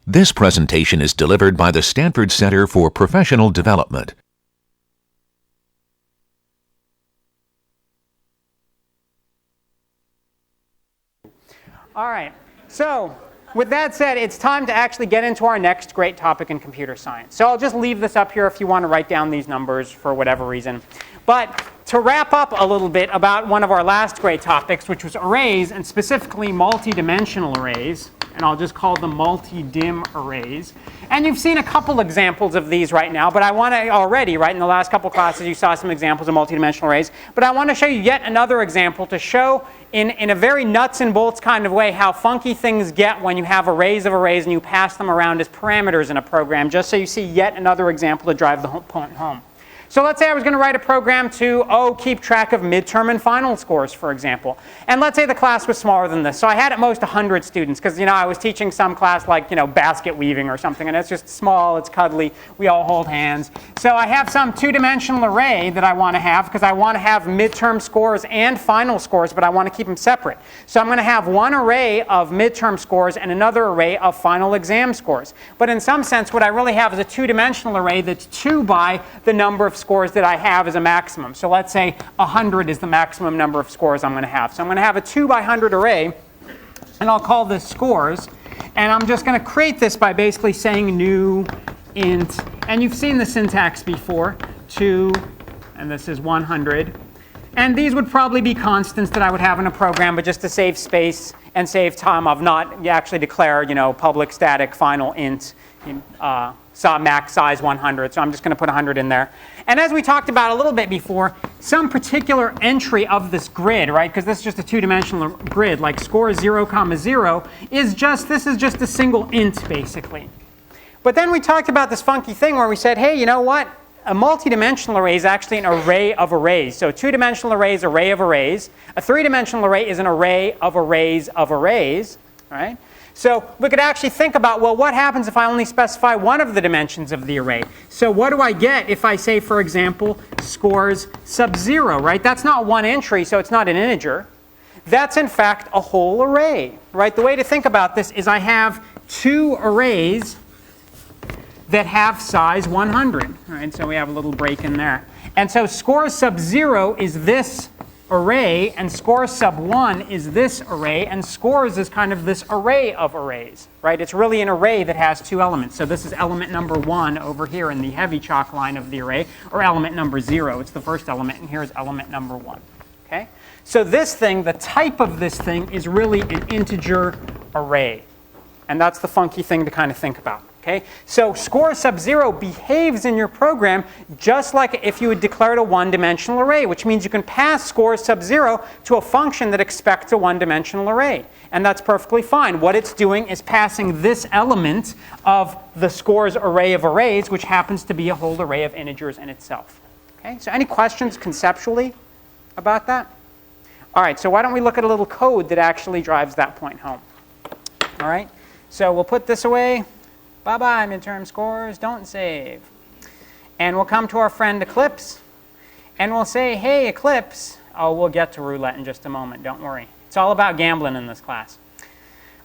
This presentation is delivered by the Stanford Center for Professional Development. All right, so with that said, it's time to actually get into our next great topic in computer science. So I'll just leave this up here if you want to write down these numbers for whatever reason. But to wrap up a little bit about one of our last great topics, which was arrays, and specifically multidimensional arrays, and I'll just call them multi-dim arrays. And you've seen a couple examples of these right now, but I want to already, right, in the last couple classes you saw some examples of multidimensional arrays, but I want to show you yet another example to show in a very nuts and bolts kind of way how funky things get when you have arrays of arrays and you pass them around as parameters in a program, just so you see yet another example to drive the point home. So let's say I was going to write a program to, keep track of midterm and final scores, for example. And let's say the class was smaller than this. So I had at most 100 students, because I was teaching some class like basket weaving or something, and it's just small, it's cuddly, we all hold hands. So I have some two-dimensional array that I want to have, because I want to have midterm scores and final scores, but I want to keep them separate. So I'm going to have one array of midterm scores and another array of final exam scores. But in some sense, what I really have is a two-dimensional array that's 2 by the number of scores that I have as a maximum. So let's say 100 is the maximum number of scores I'm going to have. So I'm going to have a 2 by 100 array, and I'll call this scores. And I'm just going to create this by basically saying new int. And you've seen the syntax before, 2, and this is 100. And these would probably be constants that I would have in a program, but just to save space and save time of not actually declare, public static final int max size 100. So I'm just going to put 100 in there. And as we talked about a little bit before, some particular entry of this grid, right, because this is just a two-dimensional grid, like score 0, 0, is just a single int, basically. But then we talked about this funky thing where we said, hey, you know what? A multidimensional array is actually an array of arrays. So a two-dimensional array is an array of arrays. A three-dimensional array is an array of arrays, right? So we could actually think about, well, what happens if I only specify one of the dimensions of the array? So what do I get if I say, for example, scores sub 0, right? That's not one entry, so it's not an integer. That's, in fact, a whole array, right? The way to think about this is I have two arrays that have size 100, right? So we have a little break in there. And so scores sub 0 is this array, and scores sub 1 is this array, and scores is kind of this array of arrays, right? It's really an array that has two elements. So this is element number 1 over here in the heavy chalk line of the array, or element number 0. It's the first element, and here's element number 1. Okay? So this thing, the type of this thing, is really an integer array. And that's the funky thing to kind of think about. Okay? So score sub 0 behaves in your program just like if you had declared a one-dimensional array, which means you can pass score sub 0 to a function that expects a one-dimensional array. And that's perfectly fine. What it's doing is passing this element of the scores array of arrays, which happens to be a whole array of integers in itself. Okay? So any questions conceptually about that? All right, so why don't we look at a little code that actually drives that point home. All right? So we'll put this away. Bye-bye, midterm scores, don't save. And we'll come to our friend Eclipse, and we'll say, hey, Eclipse. Oh, we'll get to roulette in just a moment, don't worry. It's all about gambling in this class.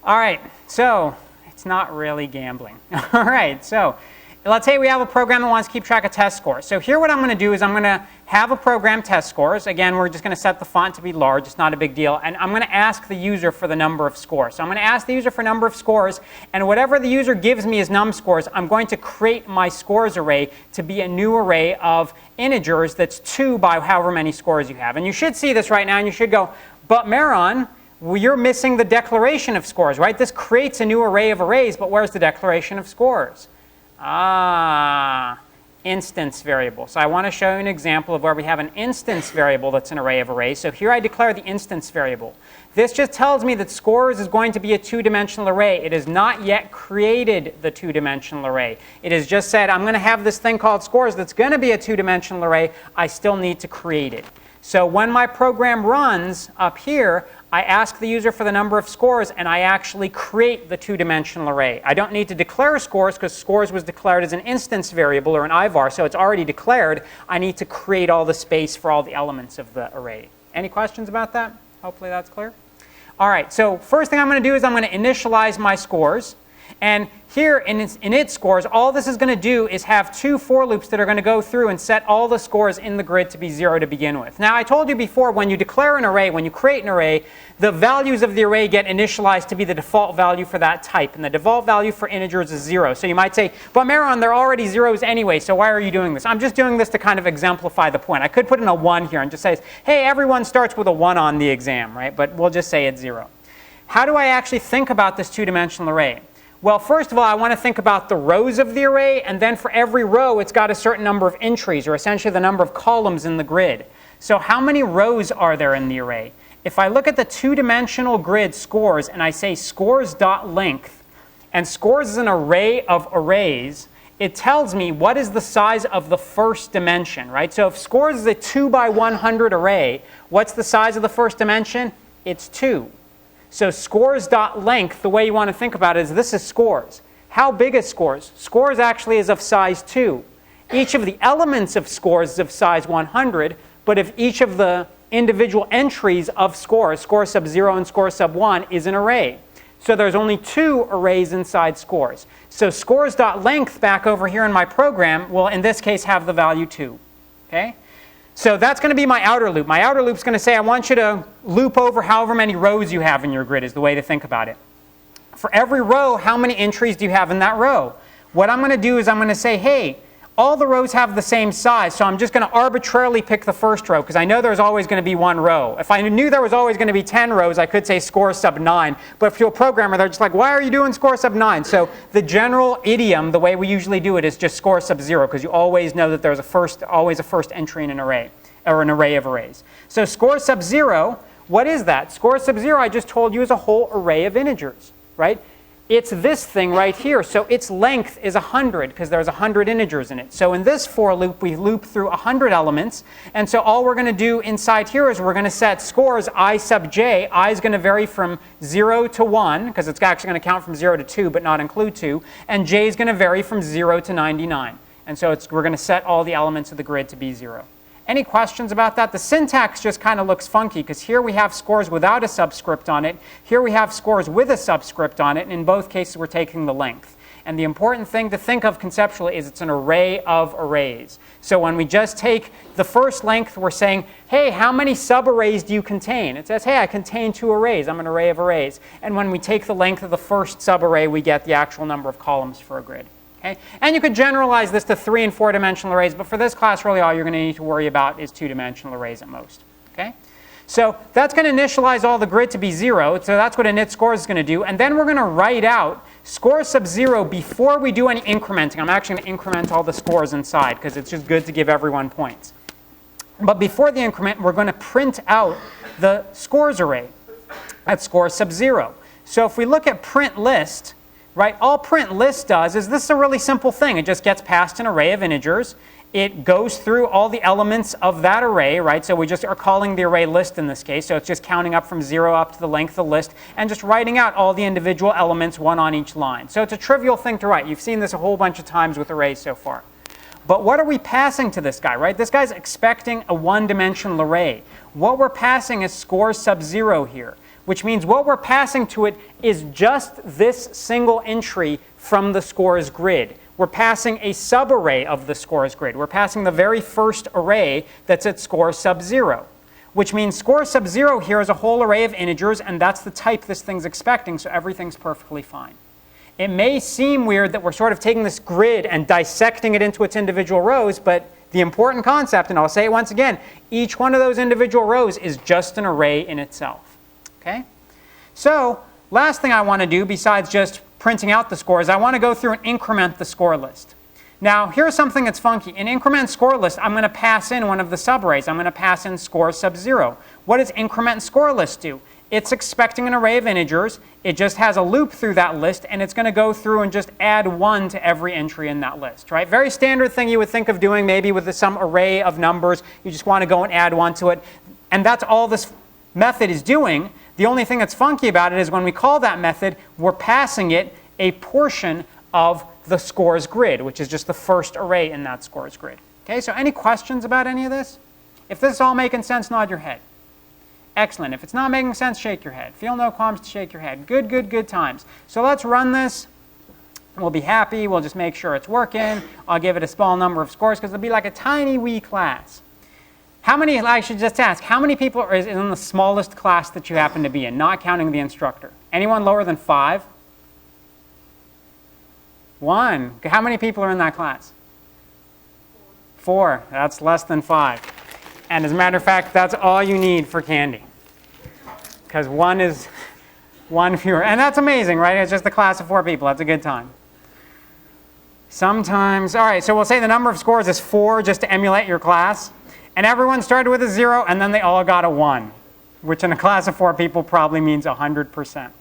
All right, so it's not really gambling. All right, so let's say we have a program that wants to keep track of test scores. So here what I'm going to do is I'm going to have a program test scores. Again, we're just going to set the font to be large. It's not a big deal. And I'm going to ask the user for the number of scores. So I'm going to ask the user for number of scores. And whatever the user gives me as num scores, I'm going to create my scores array to be a new array of integers that's 2 by however many scores you have. And you should see this right now, and you should go, but Mehran, well, you're missing the declaration of scores, right? This creates a new array of arrays, but where's the declaration of scores? Instance variable. So I want to show you an example of where we have an instance variable that's an array of arrays. So here I declare the instance variable. This just tells me that scores is going to be a two-dimensional array. It has not yet created the two-dimensional array. It has just said, I'm going to have this thing called scores that's going to be a two-dimensional array. I still need to create it. So when my program runs up here, I ask the user for the number of scores, and I actually create the two-dimensional array. I don't need to declare scores, because scores was declared as an instance variable or an IVAR, so it's already declared. I need to create all the space for all the elements of the array. Any questions about that? Hopefully that's clear. All right, so first thing I'm going to do is I'm going to initialize my scores. And here in its scores, all this is going to do is have two for loops that are going to go through and set all the scores in the grid to be 0 to begin with. Now, I told you before, when you declare an array, when you create an array, the values of the array get initialized to be the default value for that type. And the default value for integers is 0. So you might say, but Mehran, they're already zeros anyway, so why are you doing this? I'm just doing this to kind of exemplify the point. I could put in a 1 here and just say, hey, everyone starts with a 1 on the exam, right? But we'll just say it's 0. How do I actually think about this two-dimensional array? Well, first of all, I want to think about the rows of the array, and then for every row, it's got a certain number of entries, or essentially the number of columns in the grid. So how many rows are there in the array? If I look at the two-dimensional grid scores, and I say scores.length, and scores is an array of arrays, it tells me what is the size of the first dimension, right? So if scores is a 2 by 100 array, what's the size of the first dimension? It's 2. So scores.length, the way you want to think about it is this is scores. How big is scores? Scores actually is of size 2. Each of the elements of scores is of size 100, but if each of the individual entries of scores, score sub 0 and score sub 1, is an array. So there's only 2 arrays inside scores. So scores.length back over here in my program will, in this case, have the value 2. Okay? So that's going to be my outer loop. My outer loop is going to say, I want you to loop over however many rows you have in your grid is the way to think about it. For every row, how many entries do you have in that row? What I'm going to do is I'm going to say, hey, all the rows have the same size, so I'm just going to arbitrarily pick the first row, because I know there's always going to be 1 row. If I knew there was always going to be 10 rows, I could say score sub 9. But if you're a programmer, they're just like, why are you doing score sub 9? So the general idiom, the way we usually do it, is just score sub 0, because you always know that there's always a first entry in an array, or an array of arrays. So score sub 0, what is that? Score sub 0, I just told you, is a whole array of integers, right? It's this thing right here. So its length is 100 because there's 100 integers in it. So in this for loop, we loop through 100 elements. And so all we're going to do inside here is we're going to set scores I sub j. I is going to vary from 0 to 1 because it's actually going to count from 0 to 2 but not include 2. And j is going to vary from 0 to 99. And so we're going to set all the elements of the grid to be 0. Any questions about that? The syntax just kind of looks funky because here we have scores without a subscript on it. Here we have scores with a subscript on it. And in both cases, we're taking the length. And the important thing to think of conceptually is it's an array of arrays. So when we just take the first length, we're saying, hey, how many subarrays do you contain? It says, hey, I contain 2 arrays. I'm an array of arrays. And when we take the length of the first subarray, we get the actual number of columns for a grid. Okay? And you could generalize this to 3- and 4-dimensional arrays, but for this class, really all you're going to need to worry about is 2-dimensional arrays at most. Okay? So that's going to initialize all the grid to be 0. So that's what init scores is going to do. And then we're going to write out score sub 0 before we do any incrementing. I'm actually going to increment all the scores inside because it's just good to give everyone points. But before the increment, we're going to print out the scores array at score sub 0. So if we look at print list, right, all print list does is this is a really simple thing. It just gets passed an array of integers. It goes through all the elements of that array, right? So we just are calling the array list in this case. So it's just counting up from 0 up to the length of the list and just writing out all the individual elements, 1 on each line. So it's a trivial thing to write. You've seen this a whole bunch of times with arrays so far. But what are we passing to this guy, right? This guy's expecting a 1-dimensional array. What we're passing is score sub 0 here, which means what we're passing to it is just this single entry from the scores grid. We're passing a subarray of the scores grid. We're passing the very first array that's at score sub 0, which means score sub 0 here is a whole array of integers, and that's the type this thing's expecting, so everything's perfectly fine. It may seem weird that we're sort of taking this grid and dissecting it into its individual rows, but the important concept, and I'll say it once again, each one of those individual rows is just an array in itself. Okay? So last thing I want to do besides just printing out the scores, I want to go through and increment the score list. Now here's something that's funky. In increment score list, I'm going to pass in one of the subarrays. I'm going to pass in score sub 0. What does increment score list do? It's expecting an array of integers. It just has a loop through that list, and it's going to go through and just add 1 to every entry in that list, right? Very standard thing you would think of doing maybe with some array of numbers. You just want to go and add 1 to it. And that's all this method is doing. The only thing that's funky about it is when we call that method, we're passing it a portion of the scores grid, which is just the first array in that scores grid. Okay, so any questions about any of this? If this is all making sense, nod your head. Excellent. If it's not making sense, shake your head. Feel no qualms to shake your head. Good, good, good times. So let's run this. We'll be happy. We'll just make sure it's working. I'll give it a small number of scores because it'll be like a tiny wee class. How many, I should just ask, how many people are in the smallest class that you happen to be in, not counting the instructor? Anyone lower than 5? 1. How many people are in that class? 4. That's less than 5. And as a matter of fact, that's all you need for candy. Because 1 is 1 fewer. And that's amazing, right? It's just a class of 4 people. That's a good time. Sometimes, all right, so we'll say the number of scores is 4 just to emulate your class. And everyone started with a 0, and then they all got a 1, which in a class of 4 people probably means 100%.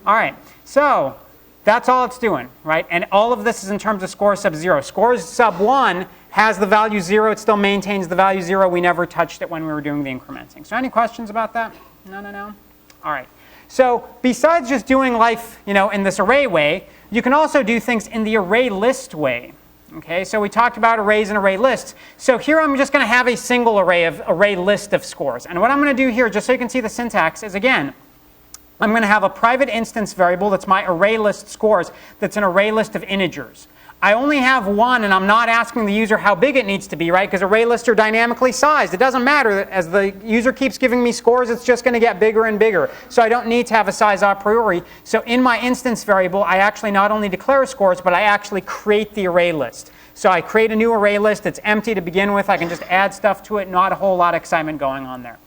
All right, so that's all it's doing, right? And all of this is in terms of score sub 0. Scores sub 1 has the value 0. It still maintains the value 0. We never touched it when we were doing the incrementing. So any questions about that? No? All right. So besides just doing life, in this array way, you can also do things in the array list way. Okay, so we talked about arrays and array lists. So here I'm just going to have a single array list of scores. And what I'm going to do here, just so you can see the syntax, is again, I'm going to have a private instance variable that's my array list scores that's an array list of integers. I only have 1, and I'm not asking the user how big it needs to be, right? Because array lists are dynamically sized. It doesn't matter. As the user keeps giving me scores, it's just going to get bigger and bigger. So I don't need to have a size a priori. So in my instance variable, I actually not only declare scores, but I actually create the array list. So I create a new array list. It's empty to begin with. I can just add stuff to it. Not a whole lot of excitement going on there.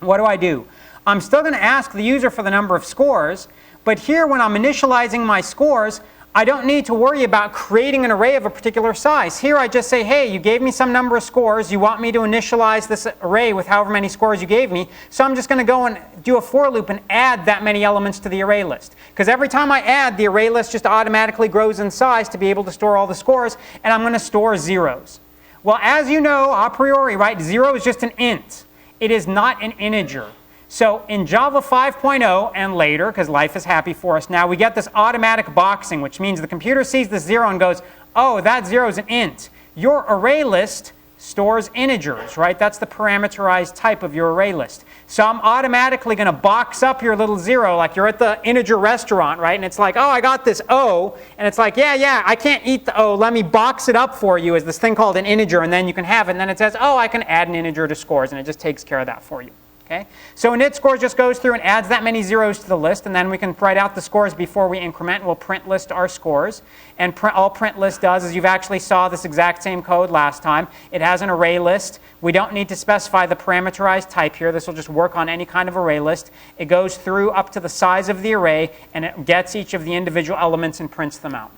What do? I'm still going to ask the user for the number of scores. But here, when I'm initializing my scores, I don't need to worry about creating an array of a particular size. Here I just say, hey, you gave me some number of scores. You want me to initialize this array with however many scores you gave me. So I'm just going to go and do a for loop and add that many elements to the array list. Because every time I add, the array list just automatically grows in size to be able to store all the scores. And I'm going to store zeros. Well, as you know, a priori, right, 0 is just an int. It is not an integer. So in Java 5.0 and later, because life is happy for us now, we get this automatic boxing, which means the computer sees the 0 and goes, oh, that 0 is an int. Your array list stores integers, right? That's the parameterized type of your array list. So I'm automatically going to box up your little 0 like you're at the integer restaurant, right? And it's like, oh, I got this O. And it's like, yeah, I can't eat the O. Let me box it up for you as this thing called an integer, and then you can have it. And then it says, oh, I can add an integer to scores, and it just takes care of that for you. Okay? So init scores just goes through and adds that many zeros to the list, and then we can write out the scores before we increment. We'll print list our scores. And all print list does is you've actually saw this exact same code last time. It has an array list. We don't need to specify the parameterized type here. This will just work on any kind of array list. It goes through up to the size of the array, and it gets each of the individual elements and prints them out.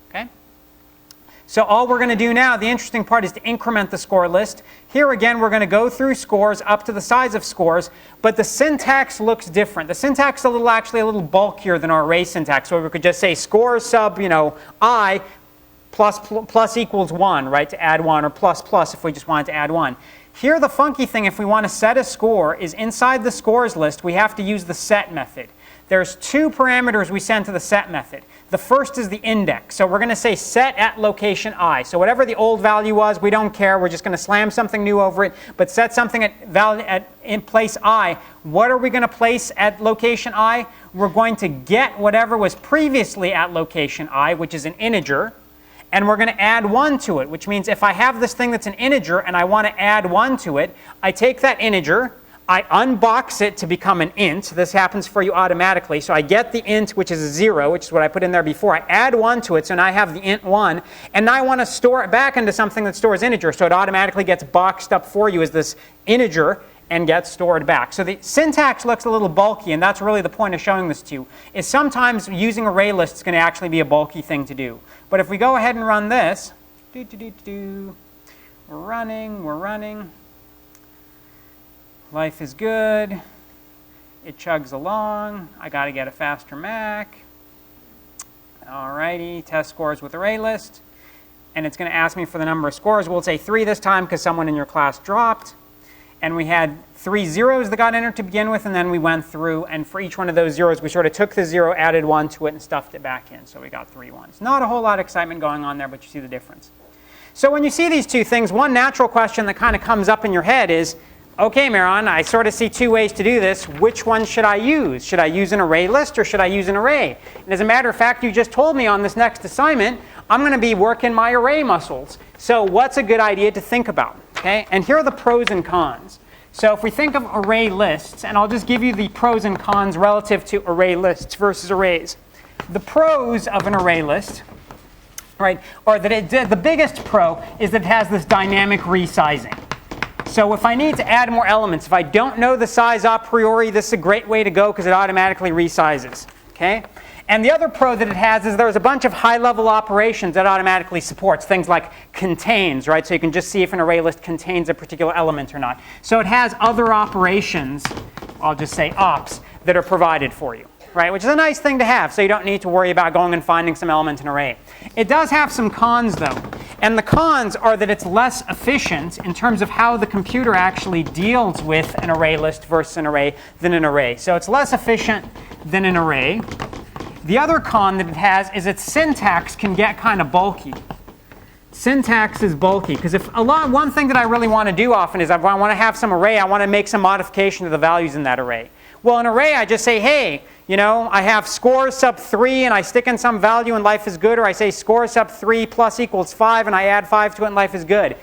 Okay? So all we're going to do now, the interesting part, is to increment the score list. Here again, we're going to go through scores up to the size of scores, but the syntax looks different. The syntax is actually a little bulkier than our array syntax, so we could just say scores sub, I plus equals 1, right, to add 1, or plus if we just wanted to add 1. Here, the funky thing, if we want to set a score, is inside the scores list, we have to use the set method. There's 2 parameters we send to the set method. The first is the index. So we're going to say set at location I. So whatever the old value was, we don't care. We're just going to slam something new over it. But set something in place I. What are we going to place at location I? We're going to get whatever was previously at location I, which is an integer. And we're going to add 1 to it, which means if I have this thing that's an integer and I want to add 1 to it, I take that integer, I unbox it to become an int. This happens for you automatically. So I get the int, which is a 0, which is what I put in there before. I add 1 to it, so now I have the int 1. And now I want to store it back into something that stores integer. So it automatically gets boxed up for you as this integer and gets stored back. So the syntax looks a little bulky, and that's really the point of showing this to you, is sometimes using array lists is going to actually be a bulky thing to do. But if we go ahead and run this, we're running. Life is good. It chugs along. I got to get a faster Mac. Alrighty, test scores with ArrayList. And it's going to ask me for the number of scores. We'll say 3 this time because someone in your class dropped. And we had 3 zeros that got entered to begin with, and then we went through, and for each one of those zeros, we sort of took the 0, added 1 to it, and stuffed it back in. So we got 3 ones. Not a whole lot of excitement going on there, but you see the difference. So when you see these two things, one natural question that kind of comes up in your head is, OK, Mehran, I sort of see 2 ways to do this. Which one should I use? Should I use an ArrayList or should I use an array? And as a matter of fact, you just told me on this next assignment, I'm going to be working my array muscles. So what's a good idea to think about? Okay? And here are the pros and cons. So if we think of array lists, and I'll just give you the pros and cons relative to array lists versus arrays. The pros of an array list, right, or that the biggest pro is that it has this dynamic resizing. So if I need to add more elements, if I don't know the size a priori, this is a great way to go because it automatically resizes. Okay? And the other pro that it has is there's a bunch of high-level operations that automatically supports, things like contains, right? So you can just see if an array list contains a particular element or not. So it has other operations, I'll just say ops, that are provided for you, right? Which is a nice thing to have, so you don't need to worry about going and finding some element in an array. It does have some cons, though. And the cons are that it's less efficient in terms of how the computer actually deals with an array list versus an array than an array. So it's less efficient than an array. The other con that it has is its syntax can get kind of bulky. Syntax is bulky because one thing that I really want to do often is if I want to have some array, I want to make some modification to the values in that array. Well, an array, I just say, hey, you know, I have score sub 3 and I stick in some value and life is good, or I say score sub 3 plus equals 5 and I add 5 to it and life is good.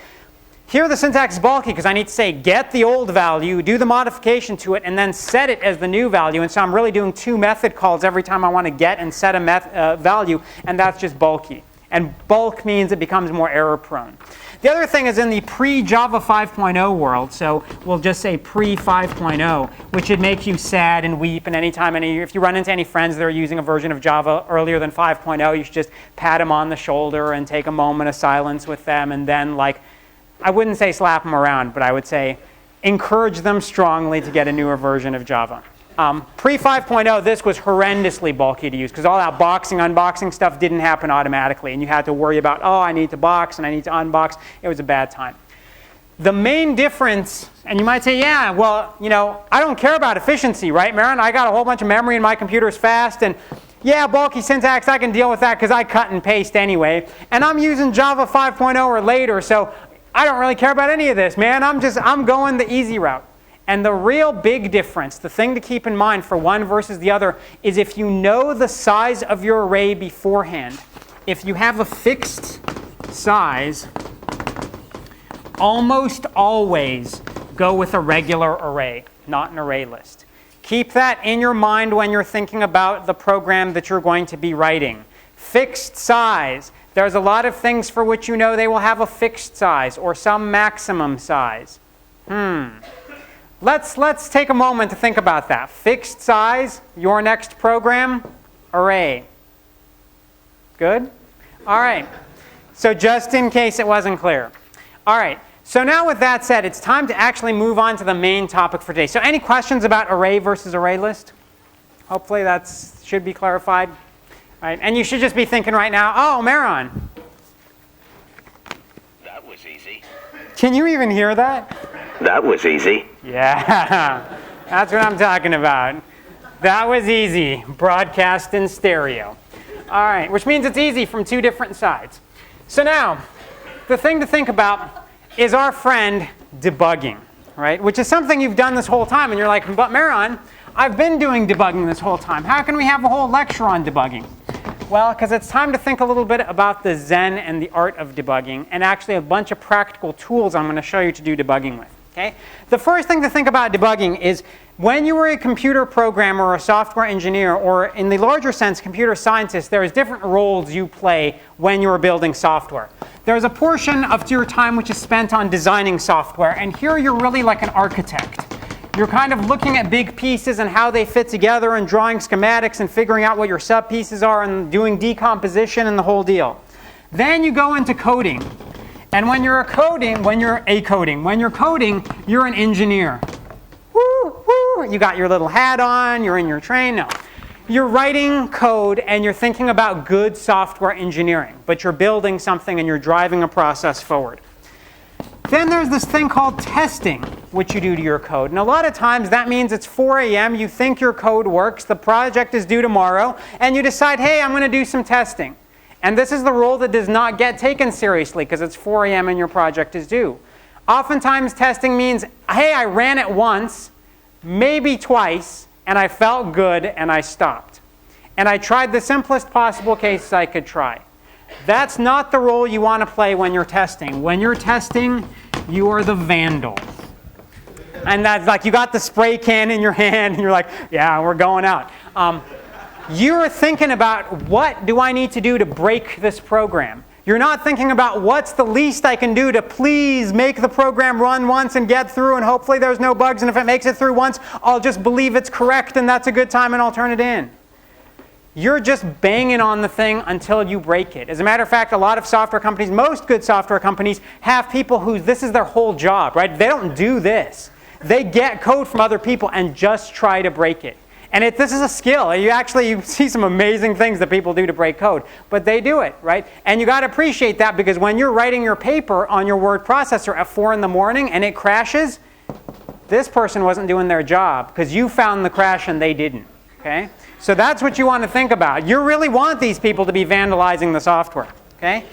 Here the syntax is bulky because I need to say get the old value, do the modification to it, and then set it as the new value. And so I'm really doing 2 method calls every time I want to get and set a value, and that's just bulky. And bulk means it becomes more error prone. The other thing is in the pre-Java 5.0 world, so we'll just say pre-5.0, which would make you sad and weep, and if you run into any friends that are using a version of Java earlier than 5.0, you should just pat them on the shoulder and take a moment of silence with them, and then I wouldn't say slap them around, but I would say encourage them strongly to get a newer version of Java. Pre-5.0, this was horrendously bulky to use because all that boxing, unboxing stuff didn't happen automatically. And you had to worry about, oh, I need to box and I need to unbox. It was a bad time. The main difference, and you might say, yeah, well, you know, I don't care about efficiency, right, Mehran? I got a whole bunch of memory and my computer's fast. And yeah, bulky syntax, I can deal with that because I cut and paste anyway. And I'm using Java 5.0 or later, so I don't really care about any of this, man. I'm going the easy route. And the real big difference, the thing to keep in mind for one versus the other, is if you know the size of your array beforehand, if you have a fixed size, almost always go with a regular array, not an array list. Keep that in your mind when you're thinking about the program that you're going to be writing. Fixed size. There's a lot of things for which you know they will have a fixed size or some maximum size. Let's take a moment to think about that. Fixed size, your next program, array. Good? All right. So just in case it wasn't clear. All right. So now with that said, it's time to actually move on to the main topic for today. So any questions about array versus array list? Hopefully that should be clarified. All right. And you should just be thinking right now, oh, Mehran. That was easy. Can you even hear that? That was easy. Yeah, that's what I'm talking about. That was easy. Broadcast in stereo. All right, which means it's easy from 2 different sides. So now, the thing to think about is our friend debugging, right? Which is something you've done this whole time. And you're like, but Mehran, I've been doing debugging this whole time. How can we have a whole lecture on debugging? Well, because it's time to think a little bit about the zen and the art of debugging, and actually a bunch of practical tools I'm going to show you to do debugging with. Okay? The first thing to think about debugging is when you are a computer programmer or a software engineer, or in the larger sense, computer scientist, there's different roles you play when you are building software. There's a portion of your time which is spent on designing software, and here you're really like an architect. You're kind of looking at big pieces and how they fit together and drawing schematics and figuring out what your sub-pieces are and doing decomposition and the whole deal. Then you go into coding. And when you're coding, you're an engineer. Woo, woo, you got your little hat on, you're in your train. No. You're writing code and you're thinking about good software engineering, but you're building something and you're driving a process forward. Then there's this thing called testing, which you do to your code. And a lot of times that means it's 4 a.m., you think your code works, the project is due tomorrow, and you decide, hey, I'm going to do some testing. And this is the role that does not get taken seriously because it's 4 a.m. and your project is due. Oftentimes testing means, hey, I ran it once, maybe twice, and I felt good and I stopped. And I tried the simplest possible cases I could try. That's not the role you want to play when you're testing. When you're testing, you are the vandal. And that's like you got the spray can in your hand and you're like, yeah, we're going out. You're thinking about what do I need to do to break this program. You're not thinking about what's the least I can do to please make the program run once and get through and hopefully there's no bugs and if it makes it through once, I'll just believe it's correct and that's a good time and I'll turn it in. You're just banging on the thing until you break it. As a matter of fact, a lot of software companies, most good software companies, have people who this is their whole job, right? They don't do this. They get code from other people and just try to break it. And this is a skill. You see some amazing things that people do to break code, but they do it, right? And you got to appreciate that because when you're writing your paper on your word processor at 4 in the morning and it crashes, this person wasn't doing their job because you found the crash and they didn't, okay? So that's what you want to think about. You really want these people to be vandalizing the software, okay?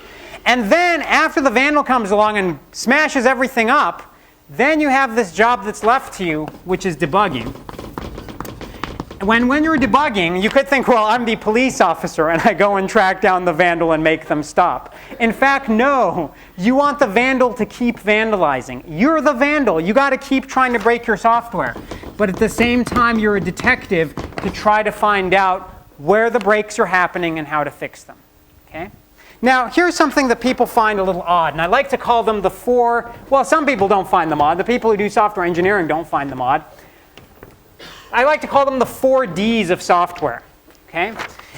And then after the vandal comes along and smashes everything up, then you have this job that's left to you, which is debugging. When you're debugging, you could think, well, I'm the police officer and I go and track down the vandal and make them stop. In fact, no. You want the vandal to keep vandalizing. You're the vandal. You got to keep trying to break your software. But at the same time, you're a detective to try to find out where the breaks are happening and how to fix them. Okay? Now, here's something that people find a little odd, and I like to call them the four, well, some people don't find them odd. The people who do software engineering don't find them odd. I like to call them the 4 Ds of software. Okay?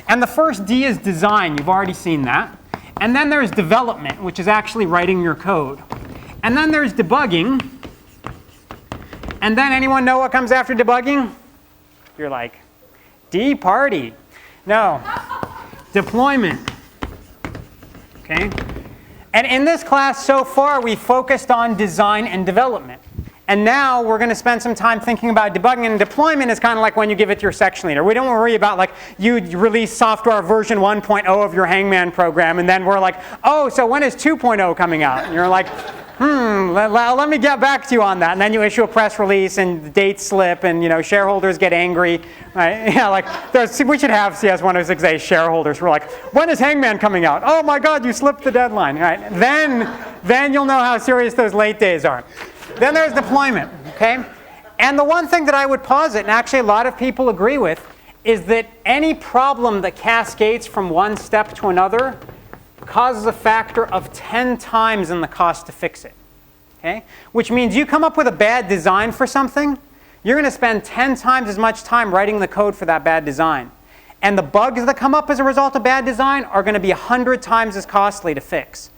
And the first D is design. You've already seen that. And then there's development, which is actually writing your code. And then there's debugging. And then anyone know what comes after debugging? You're like, D party. No. Deployment. Okay? And in this class so far, we focused on design and development. And now we're going to spend some time thinking about debugging. And deployment is kind of like when you give it to your section leader. We don't worry about like you release software version 1.0 of your Hangman program. And then we're like, oh, so when is 2.0 coming out? And you're like, let me get back to you on that. And then you issue a press release and the dates slip and shareholders get angry. Right? Yeah, like we should have CS 106A shareholders. We're like, when is Hangman coming out? Oh my God, you slipped the deadline. Right? Then you'll know how serious those late days are. Then there's deployment, okay? And the one thing that I would posit, and actually a lot of people agree with, is that any problem that cascades from one step to another causes a factor of 10 times in the cost to fix it, okay? Which means you come up with a bad design for something, you're going to spend 10 times as much time writing the code for that bad design. And the bugs that come up as a result of bad design are going to be 100 times as costly to fix.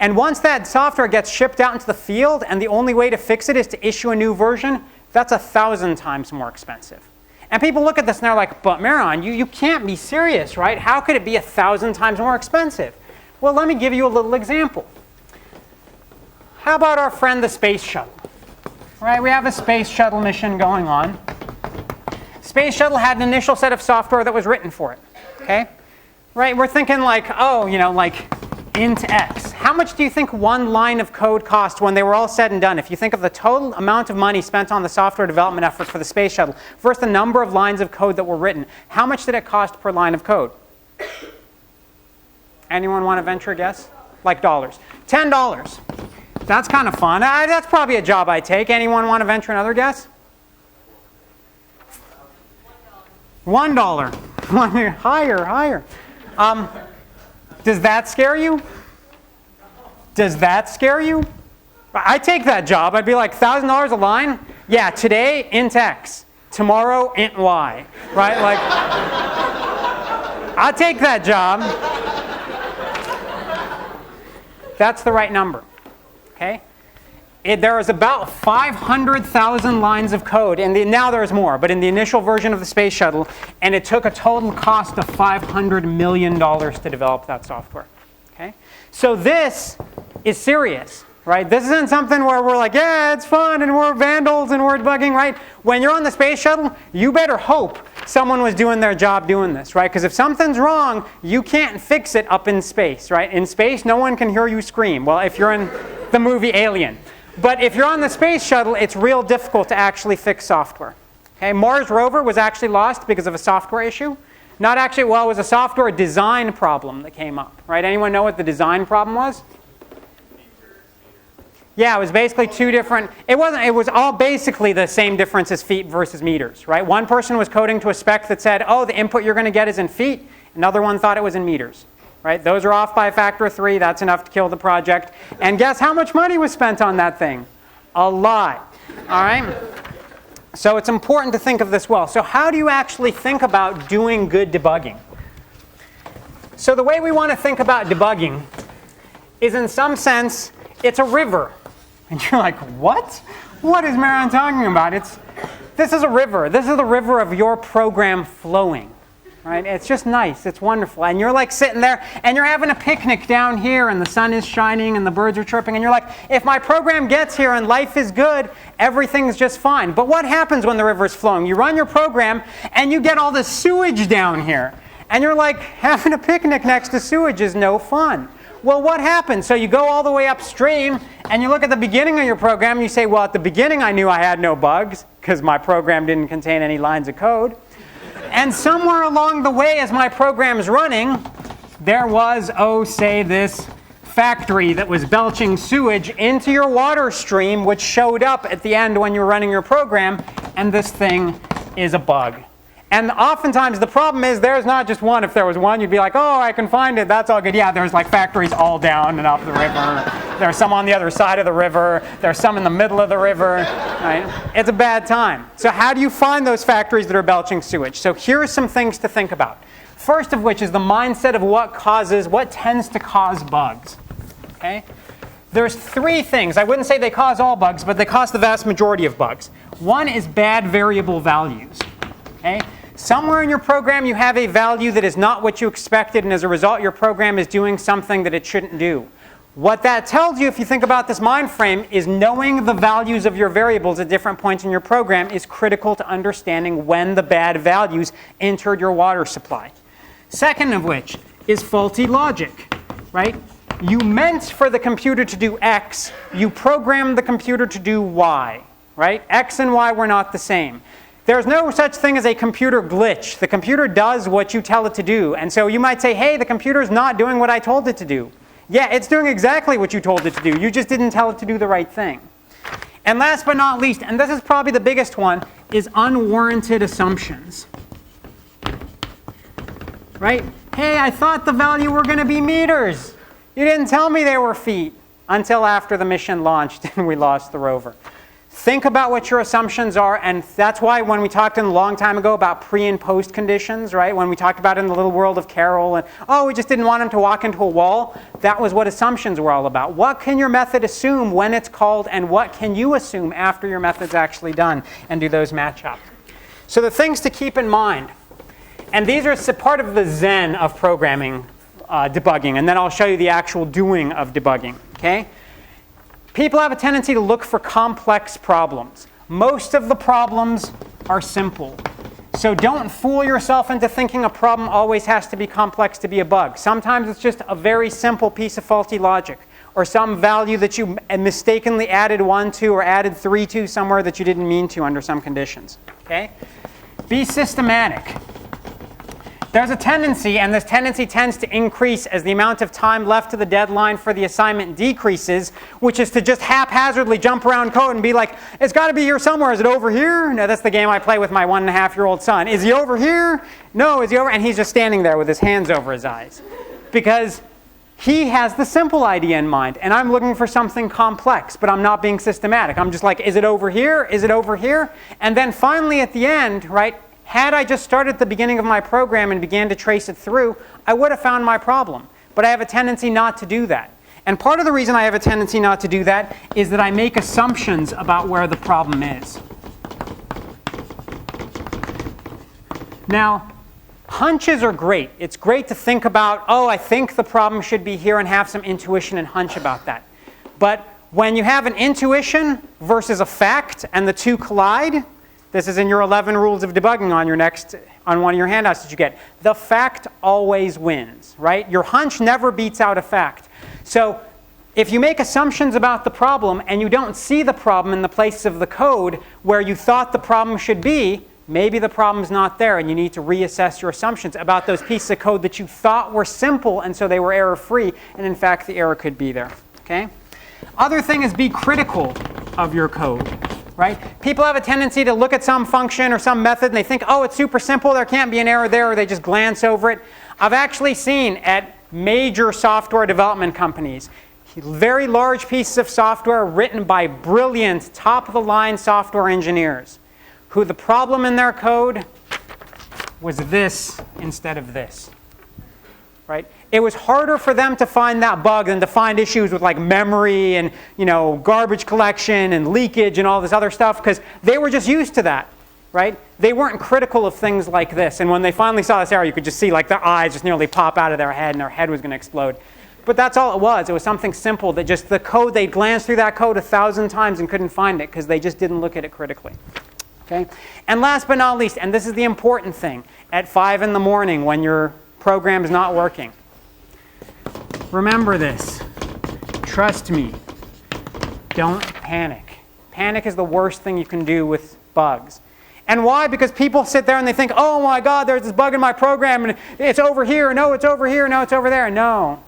And once that software gets shipped out into the field and the only way to fix it is to issue a new version, that's 1,000 times more expensive. And people look at this and they're like, but Mehran, you can't be serious, right? How could it be 1,000 times more expensive? Well, let me give you a little example. How about our friend the space shuttle? Right, we have a space shuttle mission going on. Space shuttle had an initial set of software that was written for it, okay? Right, we're thinking like, oh, like int x. How much do you think one line of code cost when they were all said and done? If you think of the total amount of money spent on the software development effort for the space shuttle versus the number of lines of code that were written, how much did it cost per line of code? Anyone want to venture a guess? Like dollars. $10. That's kind of fun. That's probably a job I take. Anyone want to venture another guess? $1. Higher. Does that scare you? Does that scare you? I take that job. I'd be like, $1,000 a line? Yeah, today, int x. Tomorrow, int y. Right? Like, I'll take that job. That's the right number. Okay? There was about 500,000 lines of code, and now there's more, but in the initial version of the space shuttle, and it took a total cost of $500 million to develop that software. Okay? So this is serious, right? This isn't something where we're like, yeah, it's fun, and we're vandals, and we're debugging, right? When you're on the space shuttle, you better hope someone was doing their job doing this, right? Because if something's wrong, you can't fix it up in space, right? In space, no one can hear you scream. Well, if you're in the movie Alien. But if you're on the space shuttle, it's real difficult to actually fix software. Okay? Mars rover was actually lost because of a software issue. Not actually, well, it was a software design problem that came up, right? Anyone know what the design problem was? Yeah, it was basically two different, it was all basically the same difference as feet versus meters, right? One person was coding to a spec that said, oh, the input you're going to get is in feet. Another one thought it was in meters. Right? Those are off by a factor of 3. That's enough to kill the project. And guess how much money was spent on that thing? A lot. All right? So it's important to think of this well. So how do you actually think about doing good debugging? So the way we want to think about debugging is, in some sense, it's a river. And you're like, what? What is Mehran talking about? This is a river. This is the river of your program flowing. Right? It's just nice. It's wonderful. And you're like sitting there and you're having a picnic down here and the sun is shining and the birds are chirping and you're like, if my program gets here and life is good, everything's just fine. But what happens when the river is flowing? You run your program and you get all the sewage down here. And you're like, having a picnic next to sewage is no fun. Well, what happens? So you go all the way upstream and you look at the beginning of your program and you say, well, at the beginning I knew I had no bugs because my program didn't contain any lines of code. And somewhere along the way, as my program's running, there was, say this factory that was belching sewage into your water stream, which showed up at the end when you were running your program, and this thing is a bug. And oftentimes the problem is there's not just one. If there was one, you'd be like, oh, I can find it. That's all good. Yeah, there's like factories all down and up the river. There's some on the other side of the river. There's some in the middle of the river. Right? It's a bad time. So how do you find those factories that are belching sewage? So here are some things to think about. First of which is the mindset of what tends to cause bugs. Okay? There's 3 things. I wouldn't say they cause all bugs, but they cause the vast majority of bugs. One is bad variable values. Okay? Somewhere in your program you have a value that is not what you expected, and as a result your program is doing something that it shouldn't do. What that tells you, if you think about this mind frame, is knowing the values of your variables at different points in your program is critical to understanding when the bad values entered your water supply. Second of which is faulty logic, right? You meant for the computer to do X, you programmed the computer to do Y, right? X and Y were not the same. There's no such thing as a computer glitch. The computer does what you tell it to do. And so you might say, hey, the computer's not doing what I told it to do. Yeah, it's doing exactly what you told it to do. You just didn't tell it to do the right thing. And last but not least, and this is probably the biggest one, is unwarranted assumptions. Right? Hey, I thought the value were going to be meters. You didn't tell me they were feet until after the mission launched and we lost the rover. Think about what your assumptions are, and that's why when we talked a long time ago about pre and post conditions, right? When we talked about in the little world of Carol, and oh, we just didn't want him to walk into a wall, that was what assumptions were all about. What can your method assume when it's called, and what can you assume after your method's actually done, and do those match up? So the things to keep in mind, and these are part of the zen of programming debugging, and then I'll show you the actual doing of debugging, okay? People have a tendency to look for complex problems. Most of the problems are simple. So don't fool yourself into thinking a problem always has to be complex to be a bug. Sometimes it's just a very simple piece of faulty logic, or some value that you mistakenly added 1 to or added 3 to somewhere that you didn't mean to under some conditions. Okay? Be systematic. There's a tendency, and this tendency tends to increase as the amount of time left to the deadline for the assignment decreases, which is to just haphazardly jump around code and be like, it's got to be here somewhere. Is it over here? No, that's the game I play with my 1.5-year-old son. Is he over here? No, is he over? And he's just standing there with his hands over his eyes. Because he has the simple idea in mind, and I'm looking for something complex, but I'm not being systematic. I'm just like, is it over here? Is it over here? And then finally at the end, right, had I just started at the beginning of my program and began to trace it through, I would have found my problem. But I have a tendency not to do that. And part of the reason I have a tendency not to do that is that I make assumptions about where the problem is. Now, hunches are great. It's great to think about, oh, I think the problem should be here, and have some intuition and hunch about that. But when you have an intuition versus a fact and the two collide, this is in your 11 rules of debugging on one of your handouts that you get, the fact always wins, right? Your hunch never beats out a fact. So if you make assumptions about the problem and you don't see the problem in the place of the code where you thought the problem should be, maybe the problem's not there, and you need to reassess your assumptions about those pieces of code that you thought were simple and so they were error-free, and in fact the error could be there. Okay? Other thing is, be critical of your code. Right? People have a tendency to look at some function or some method and they think, oh, it's super simple, there can't be an error there, or they just glance over it. I've actually seen at major software development companies very large pieces of software written by brilliant, top-of-the-line software engineers who the problem in their code was this instead of this. Right? It was harder for them to find that bug than to find issues with like memory and garbage collection and leakage and all this other stuff, because they were just used to that. Right? They weren't critical of things like this. And when they finally saw this error, you could just see like their eyes just nearly pop out of their head and their head was going to explode. But that's all it was. It was something simple that just the code, they glanced through that code 1,000 times and couldn't find it because they just didn't look at it critically. Okay? And last but not least, and this is the important thing, at 5 in the morning when your program is not working, remember this. Trust me. Don't panic. Panic is the worst thing you can do with bugs. And why? Because people sit there and they think, oh my God, there's this bug in my program and it's over here. No, it's over here. No, it's over there. No.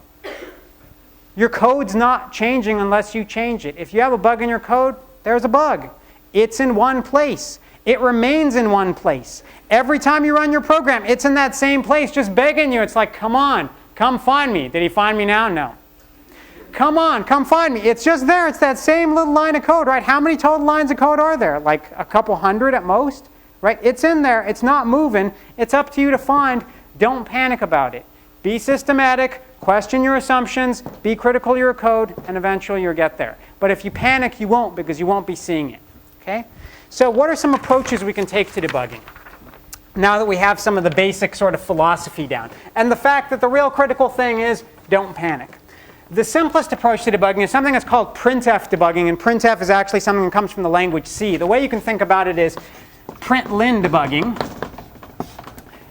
Your code's not changing unless you change it. If you have a bug in your code, there's a bug. It's in one place. It remains in one place. Every time you run your program, it's in that same place, just begging you. It's like, come on, come find me. Did he find me now? No. Come on, come find me. It's just there. It's that same little line of code, right? How many total lines of code are there? Like a couple hundred at most, right? It's in there. It's not moving. It's up to you to find. Don't panic about it. Be systematic. Question your assumptions. Be critical of your code, and eventually you'll get there. But if you panic, you won't, because you won't be seeing it. Okay? So what are some approaches we can take to debugging? Now that we have some of the basic sort of philosophy down. And the fact that the real critical thing is don't panic. The simplest approach to debugging is something that's called printf debugging. And printf is actually something that comes from the language C. The way you can think about it is println debugging.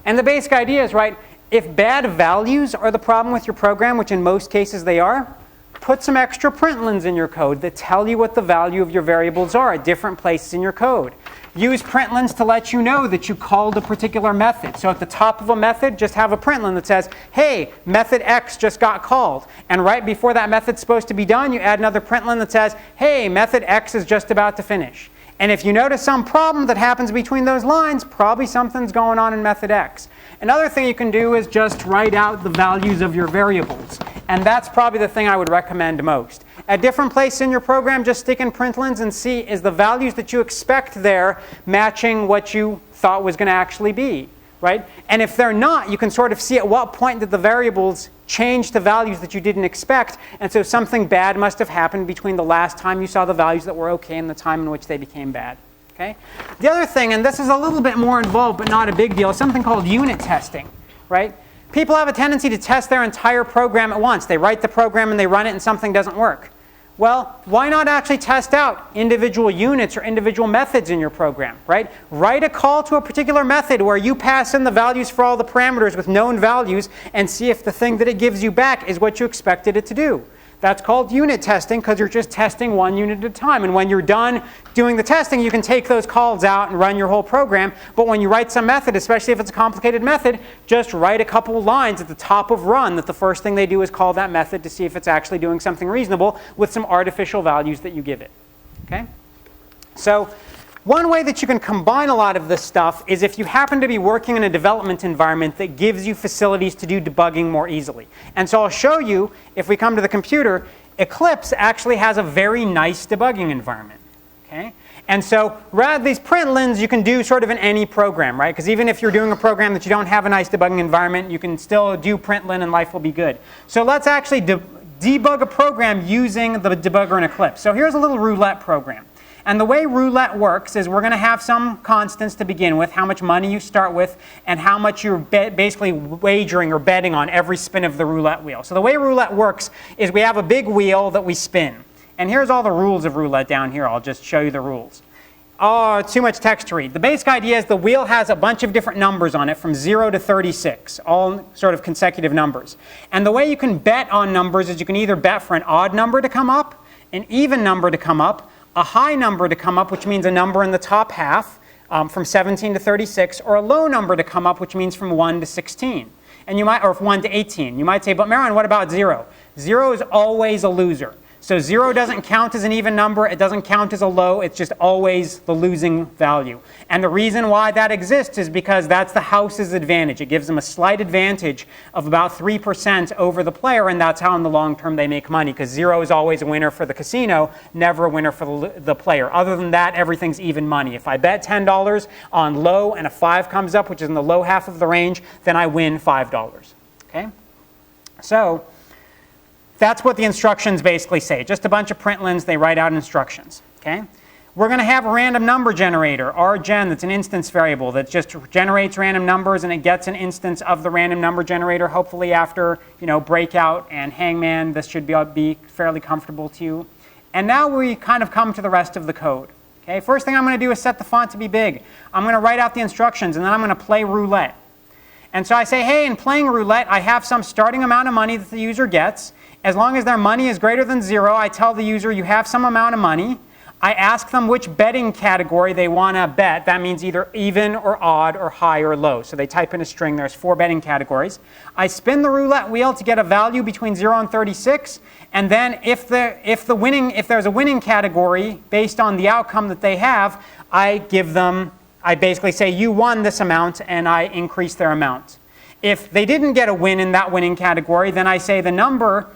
And the basic idea is, right, if bad values are the problem with your program, which in most cases they are, put some extra printlns in your code that tell you what the value of your variables are at different places in your code. Use printlns to let you know that you called a particular method. So at the top of a method, just have a println that says, hey, method X just got called. And right before that method's supposed to be done, you add another println that says, hey, method X is just about to finish. And if you notice some problem that happens between those lines, probably something's going on in method X. Another thing you can do is just write out the values of your variables. And that's probably the thing I would recommend most. At different places in your program, just stick in printlns and see, is the values that you expect there matching what you thought was going to actually be, right? And if they're not, you can sort of see at what point did the variables change to values that you didn't expect. And so something bad must have happened between the last time you saw the values that were OK and the time in which they became bad. Okay? The other thing, and this is a little bit more involved but not a big deal, is something called unit testing, right? People have a tendency to test their entire program at once. They write the program and they run it and something doesn't work. Well, why not actually test out individual units or individual methods in your program, right? Write a call to a particular method where you pass in the values for all the parameters with known values and see if the thing that it gives you back is what you expected it to do. That's called unit testing because you're just testing one unit at a time. And when you're done doing the testing, you can take those calls out and run your whole program. But when you write some method, especially if it's a complicated method, just write a couple of lines at the top of run that the first thing they do is call that method to see if it's actually doing something reasonable with some artificial values that you give it. Okay? So one way that you can combine a lot of this stuff is if you happen to be working in a development environment that gives you facilities to do debugging more easily. And so I'll show you, if we come to the computer, Eclipse actually has a very nice debugging environment. Okay? And so rather these printlns you can do sort of in any program, right? Because even if you're doing a program that you don't have a nice debugging environment, you can still do println and life will be good. So let's actually debug a program using the debugger in Eclipse. So here's a little roulette program. And the way roulette works is we're going to have some constants to begin with, how much money you start with, and how much you're basically wagering or betting on every spin of the roulette wheel. So the way roulette works is we have a big wheel that we spin. And here's all the rules of roulette down here. I'll just show you the rules. Oh, it's too much text to read. The basic idea is the wheel has a bunch of different numbers on it from 0 to 36, all sort of consecutive numbers. And the way you can bet on numbers is you can either bet for an odd number to come up, an even number to come up, a high number to come up, which means a number in the top half, from 17 to 36, or a low number to come up, which means from 1 to 16. And you might, or 1 to 18. You might say, but Mehran, what about 0? 0 is always a loser. So 0 doesn't count as an even number. It doesn't count as a low. It's just always the losing value. And the reason why that exists is because that's the house's advantage. It gives them a slight advantage of about 3% over the player, and that's how in the long term they make money, because 0 is always a winner for the casino, never a winner for the player. Other than that, everything's even money. If I bet $10 on low and a 5 comes up, which is in the low half of the range, then I win $5. Okay? So that's what the instructions basically say. Just a bunch of printlns, they write out instructions. Okay? We're going to have a random number generator, rgen, that's an instance variable that just generates random numbers, and it gets an instance of the random number generator. Hopefully after breakout and hangman, this should be fairly comfortable to you. And now we kind of come to the rest of the code. Okay? First thing I'm going to do is set the font to be big. I'm going to write out the instructions, and then I'm going to play roulette. And so I say, hey, in playing roulette, I have some starting amount of money that the user gets. As long as their money is greater than 0, I tell the user you have some amount of money. I ask them which betting category they want to bet. That means either even or odd or high or low. So they type in a string. There's 4 betting categories. I spin the roulette wheel to get a value between 0 and 36. And then if there's a winning category based on the outcome that they have, I basically say you won this amount, and I increase their amount. If they didn't get a win in that winning category, then I say the number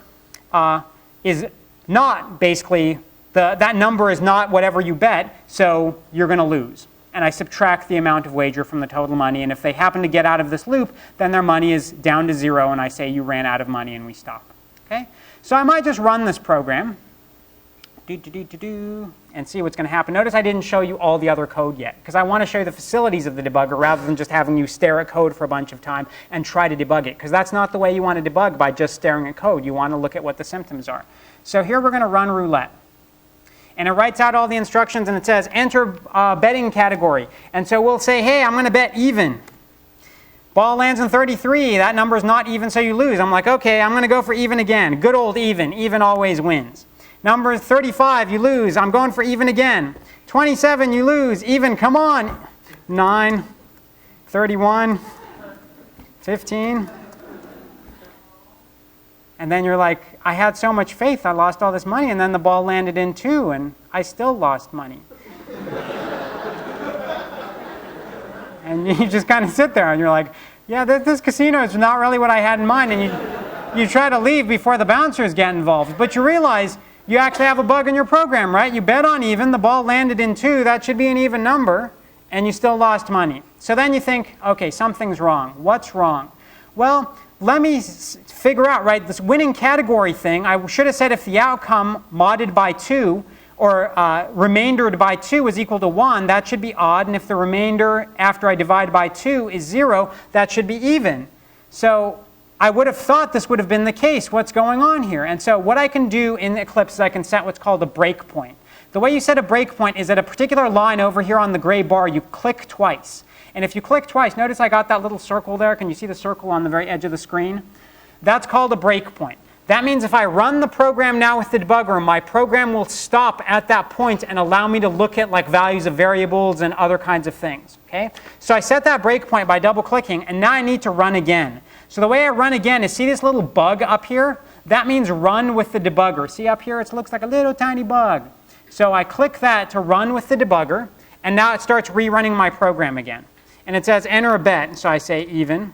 is not basically, that number is not whatever you bet, so you're going to lose. And I subtract the amount of wager from the total money, and if they happen to get out of this loop, then their money is down to 0, and I say you ran out of money, and we stop. Okay? So I might just run this program and see what's going to happen. Notice I didn't show you all the other code yet, because I want to show you the facilities of the debugger rather than just having you stare at code for a bunch of time and try to debug it, because that's not the way you want to debug by just staring at code. You want to look at what the symptoms are. So here we're going to run roulette. And it writes out all the instructions, and it says enter betting category. And so we'll say, hey, I'm going to bet even. Ball lands in 33. That number is not even, so you lose. I'm like, OK, I'm going to go for even again. Good old even. Even always wins. Number 35, you lose. I'm going for even again. 27, you lose. Even, come on. 9, 31, 15. And then you're like, I had so much faith, I lost all this money, and then the ball landed in 2, and I still lost money. And you just kind of sit there, and you're like, yeah, this casino is not really what I had in mind. And you try to leave before the bouncers get involved. But you realize you actually have a bug in your program, right? You bet on even, the ball landed in 2, that should be an even number, and you still lost money. So then you think, okay, something's wrong. What's wrong? Well, let me figure out, right, this winning category thing. I should have said if the outcome modded by 2 or remaindered by 2 is equal to 1, that should be odd. And if the remainder after I divide by 2 is 0, that should be even. So I would have thought this would have been the case. What's going on here? And so what I can do in Eclipse is I can set what's called a breakpoint. The way you set a breakpoint is at a particular line over here on the gray bar, you click twice. And if you click twice, notice I got that little circle there. Can you see the circle on the very edge of the screen? That's called a breakpoint. That means if I run the program now with the debugger, my program will stop at that point and allow me to look at like values of variables and other kinds of things. Okay? So I set that breakpoint by double clicking, and now I need to run again. So the way I run again is, see this little bug up here? That means run with the debugger. See up here? It looks like a little tiny bug. So I click that to run with the debugger, and now it starts rerunning my program again. And it says enter a bet. So I say even.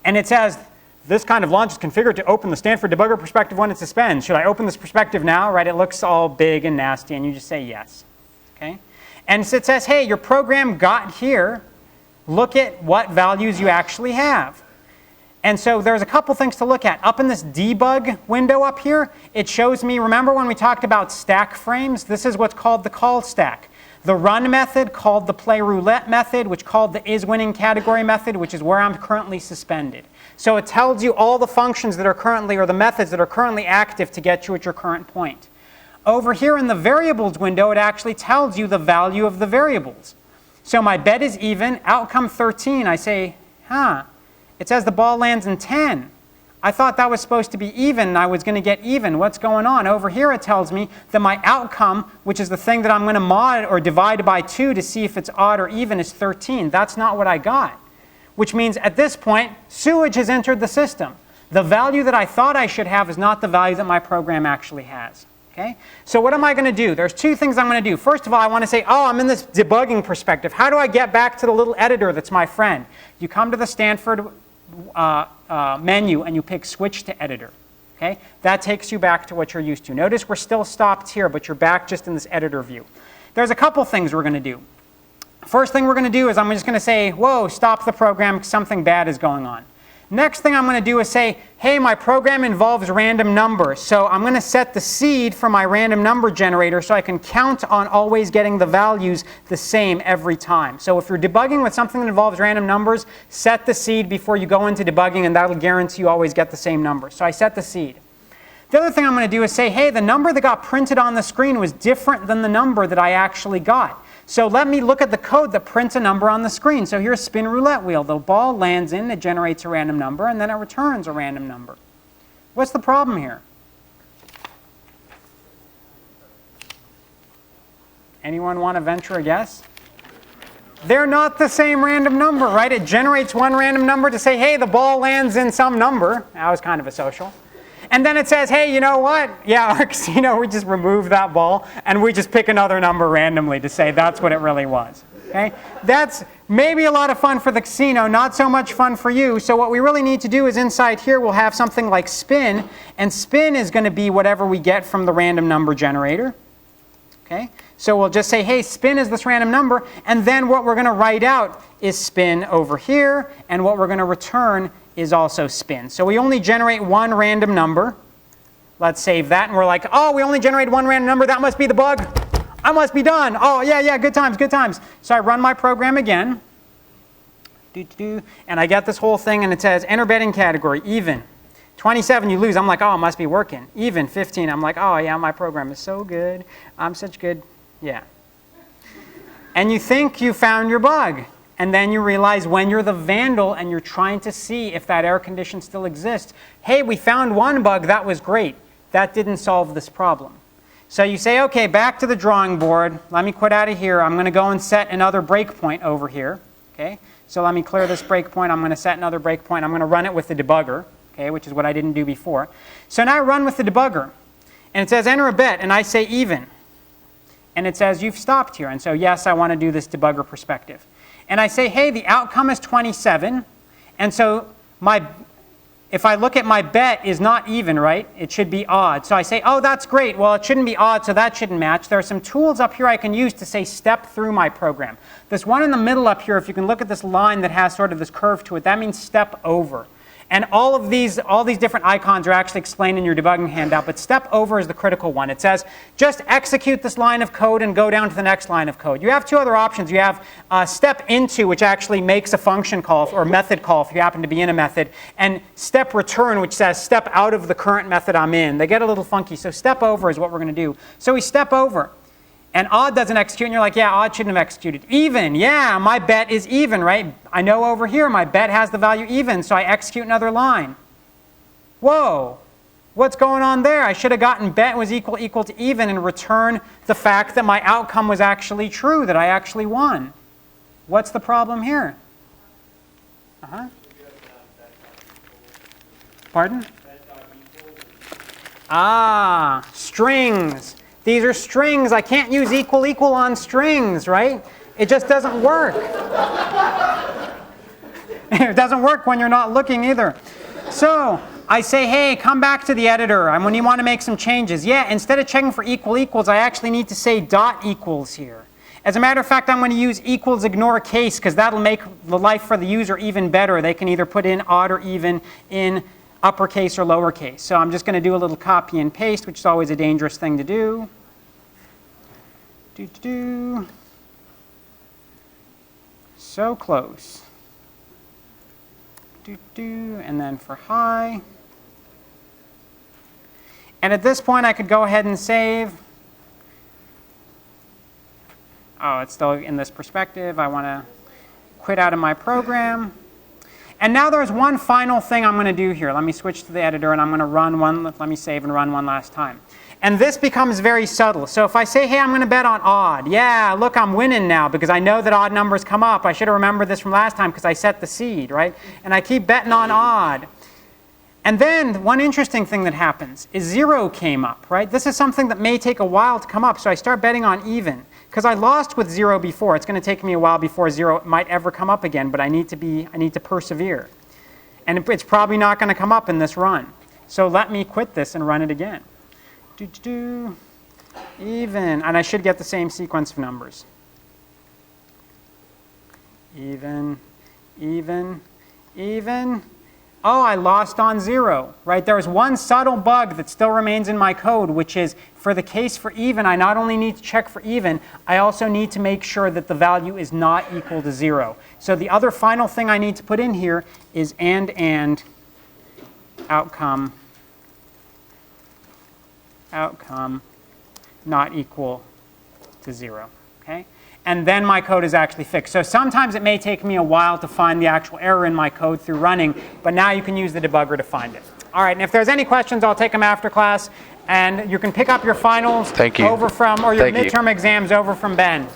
And it says this kind of launch is configured to open the Stanford debugger perspective when it suspends. Should I open this perspective now? Right? It looks all big and nasty, and you just say yes. Okay? And so it says, hey, your program got here. Look at what values you actually have. And so there's a couple things to look at. Up in this debug window up here, it shows me, remember when we talked about stack frames? This is what's called the call stack. The run method called the play roulette method, which called the is winning category method, which is where I'm currently suspended. So it tells you all the functions that are currently, or the methods that are currently active to get you at your current point. Over here in the variables window, it actually tells you the value of the variables. So my bet is even, outcome 13. I say, it says the ball lands in 10. I thought that was supposed to be even, and I was going to get even. What's going on? Over here it tells me that my outcome, which is the thing that I'm going to mod or divide by 2 to see if it's odd or even, is 13. That's not what I got. Which means at this point, sewage has entered the system. The value that I thought I should have is not the value that my program actually has. Okay? So what am I going to do? There's two things I'm going to do. First of all, I want to say, I'm in this debugging perspective. How do I get back to the little editor that's my friend? You come to the Stanford menu and you pick switch to editor. Okay? That takes you back to what you're used to. Notice we're still stopped here, but you're back just in this editor view. There's a couple things we're going to do. First thing we're going to do is I'm just going to say, whoa, stop the program, something bad is going on. Next thing I'm going to do is say, hey, my program involves random numbers. So I'm going to set the seed for my random number generator so I can count on always getting the values the same every time. So if you're debugging with something that involves random numbers, set the seed before you go into debugging, and that'll guarantee you always get the same number. So I set the seed. The other thing I'm going to do is say, hey, the number that got printed on the screen was different than the number that I actually got. So let me look at the code that prints a number on the screen. So here's spin roulette wheel. The ball lands in, it generates a random number, and then it returns a random number. What's the problem here? Anyone want to venture a guess? They're not the same random number, right? It generates one random number to say, hey, the ball lands in some number. That was kind of a social. And then it says, hey, you know what? Yeah, our casino, we just remove that ball, and we just pick another number randomly to say that's what it really was. Okay? That's maybe a lot of fun for the casino, not so much fun for you. So what we really need to do is inside here we'll have something like spin, and spin is going to be whatever we get from the random number generator. Okay? So we'll just say, hey, spin is this random number, and then what we're going to write out is spin over here, and what we're going to return is also spin. So we only generate one random number. Let's save that, and we're like, oh, we only generated one random number. That must be the bug. I must be done. Oh, yeah, good times, good times. So I run my program again, and I get this whole thing, and it says enter betting category, even. 27, you lose. I'm like, oh, it must be working. Even 15, I'm like, oh, yeah, my program is so good. I'm such good, yeah. And you think you found your bug. And then you realize when you're the vandal and you're trying to see if that error condition still exists, hey, we found one bug, that was great. That didn't solve this problem. So you say, okay, back to the drawing board. Let me quit out of here. I'm going to go and set another breakpoint over here. Okay? So let me clear this breakpoint. I'm going to set another breakpoint. I'm going to run it with the debugger, okay, which is what I didn't do before. So now I run with the debugger. And it says enter a bet, and I say even. And it says you've stopped here. And so yes, I want to do this debugger perspective. And I say, hey, the outcome is 27. And so if I look at my bet is not even, right? It should be odd. So I say, oh, that's great. Well, it shouldn't be odd, so that shouldn't match. There are some tools up here I can use to say step through my program. This one in the middle up here, if you can look at this line that has sort of this curve to it, that means step over. And all these different icons are actually explained in your debugging handout, but step over is the critical one. It says, just execute this line of code and go down to the next line of code. You have two other options. You have step into, which actually makes a function call or method call if you happen to be in a method, and step return, which says step out of the current method I'm in. They get a little funky, so step over is what we're going to do. So we step over. And odd doesn't execute, and you're like, yeah, odd shouldn't have executed. Even, yeah, my bet is even, right? I know over here my bet has the value even, so I execute another line. Whoa, what's going on there? I should have gotten bet was equal to even and return the fact that my outcome was actually true, that I actually won. What's the problem here? Pardon? Ah, strings. These are strings. I can't use equal on strings, right? It just doesn't work. It doesn't work when you're not looking either. So I say, hey, come back to the editor. And when you want to make some changes, yeah, instead of checking for equals, I actually need to say dot equals here. As a matter of fact, I'm going to use equals ignore case because that'll make the life for the user even better. They can either put in odd or even in uppercase or lowercase. So I'm just going to do a little copy and paste, which is always a dangerous thing to do. So close. And then for high. And at this point, I could go ahead and save. Oh, it's still in this perspective. I want to quit out of my program. And now there's one final thing I'm going to do here. Let me switch to the editor, and I'm going to run one. Let me save and run one last time. And this becomes very subtle. So if I say, hey, I'm going to bet on odd. Yeah, look, I'm winning now because I know that odd numbers come up. I should have remembered this from last time because I set the seed, right? And I keep betting on odd. And then one interesting thing that happens is 0 came up, right? This is something that may take a while to come up. So I start betting on even. Because I lost with 0 before. It's going to take me a while before 0 might ever come up again, but I need to persevere. And it's probably not going to come up in this run. So let me quit this and run it again. Even, and I should get the same sequence of numbers. Even. Oh, I lost on 0, right? There's one subtle bug that still remains in my code, which is for the case for even, I not only need to check for even, I also need to make sure that the value is not equal to 0. So the other final thing I need to put in here is and outcome not equal to 0, okay? And then my code is actually fixed. So sometimes it may take me a while to find the actual error in my code through running, but now you can use the debugger to find it. All right, and if there's any questions, I'll take them after class. And you can pick up your finals over from, or your midterm exams over from Ben.